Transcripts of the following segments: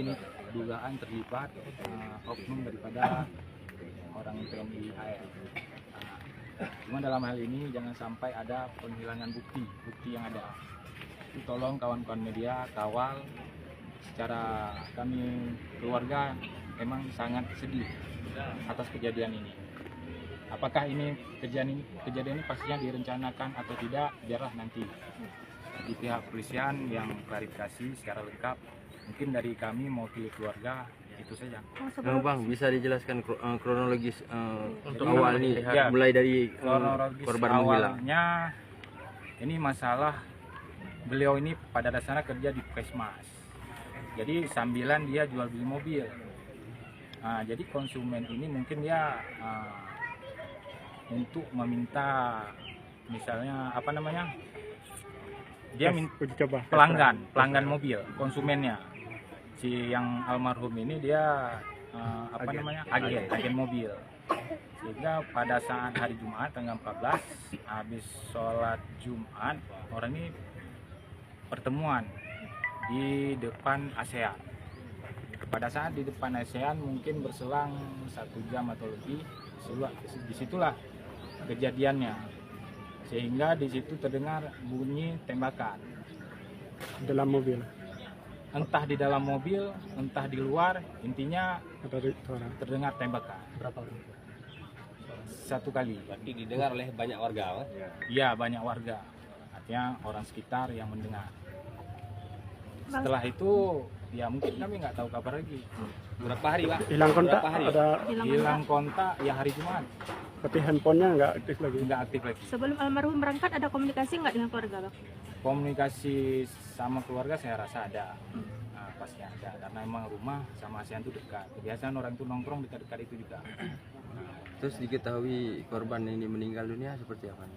ini dugaan terlibat oknum daripada orang TNI AL. Cuma dalam hal ini jangan sampai ada penghilangan bukti yang ada. Itu tolong kawan-kawan media kawal. Secara kami keluarga memang sangat sedih atas kejadian ini. Apakah ini kejadian ini pastinya direncanakan atau tidak, biarlah nanti di pihak kepolisian yang klarifikasi secara lengkap. Mungkin dari kami mewakili keluarga itu saja. Bang, bisa dijelaskan kronologis untuk awal ini, mulai dari korban menghilang. Awalnya ini masalah beliau ini pada dasarnya kerja di Puskesmas. Jadi sambilan dia jual beli mobil. Jadi konsumen ini mungkin dia untuk meminta misalnya dia pelanggan mobil konsumennya. Si yang almarhum ini dia agen mobil. Sehingga pada saat hari Jumat tanggal 14 habis sholat Jumat, orang ini pertemuan di depan ASEAN. Pada saat di depan ASEAN mungkin berselang 1 jam atau lebih, disitulah kejadiannya. Sehingga di situ terdengar bunyi tembakan dalam mobil. Entah di dalam mobil, entah di luar, intinya terdengar tembakan. Berapa orang? 1 kali. Berarti didengar oleh banyak warga, Pak? Iya, banyak warga. Artinya orang sekitar yang mendengar. Setelah itu, ya mungkin kami nggak tahu kabar lagi. Berapa hari, Pak? Hilang kontak? Hilang kontak ya hari Jumat. Tapi handphonenya nggak aktif lagi? Nggak aktif lagi. Sebelum almarhum berangkat ada komunikasi nggak dengan keluarga, Bang? Komunikasi sama keluarga saya rasa ada. Pasti ada, karena emang rumah sama ASEAN itu dekat. Kebiasaan orang itu nongkrong dekat-dekat itu juga. Terus diketahui korban ini meninggal dunia seperti apa?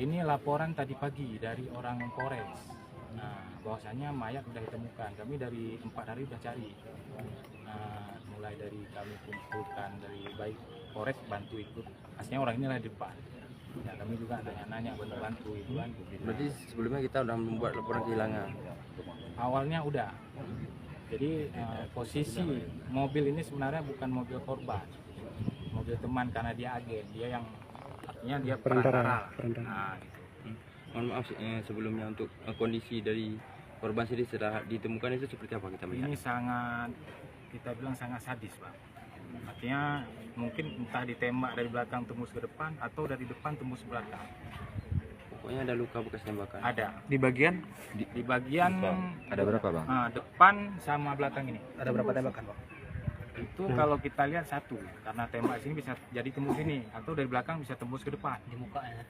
Ini laporan tadi pagi dari orang Polres. Bahwasanya mayat sudah ditemukan. Kami dari 4 hari sudah cari. Mulai dari kami kumpulkan dari baik Polres bantu ikut. Aslinya orang ini lah di depan. Ya, kami juga nanya-nanya, bantu. Berarti sebelumnya kita sudah membuat laporan kehilangan. Awalnya udah. Jadi posisi mobil ini sebenarnya bukan mobil korban, mobil teman karena dia agen, dia yang artinya dia perantara. Gitu. Mohon maaf sebelumnya untuk kondisi dari korban sendiri setelah ditemukan itu seperti apa kita melihat? Ini kita bilang sangat sadis, Bang. Artinya mungkin entah ditembak dari belakang tembus ke depan atau dari depan tembus ke belakang. Pokoknya ada luka bekas tembakan. Ada. Di bagian? Di bagian Ada berapa, Bang? Depan sama belakang ini. Ada berapa tembakan, Bang? Itu kalau kita lihat 1, karena tembak sini bisa jadi tembus ini, atau dari belakang bisa tembus ke depan. Di muka ya?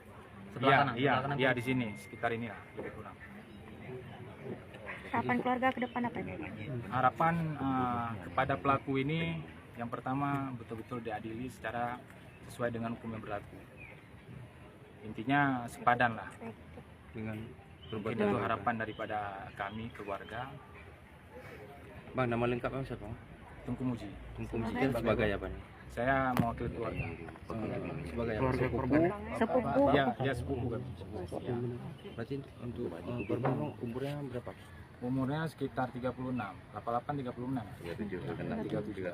Iya, di sini, sekitar ini lah, lebih kurang. Harapan keluarga ke depan apa? Harapan kepada pelaku ini, yang pertama betul-betul diadili secara sesuai dengan hukum yang berlaku. Intinya sepadan lah Dengan mungkin itu harapan daripada kami keluarga. Bang, nama lengkapnya siapa? Tungku Muji. Tungku Muji sebagai apa nih? Saya mewakili keluarga. Sebagai apa? Sepupu. Ya sepupu kan. Ya. Berarti untuk korban umurnya berapa? Umurnya sekitar 36, 88 36. 37 kan? 37.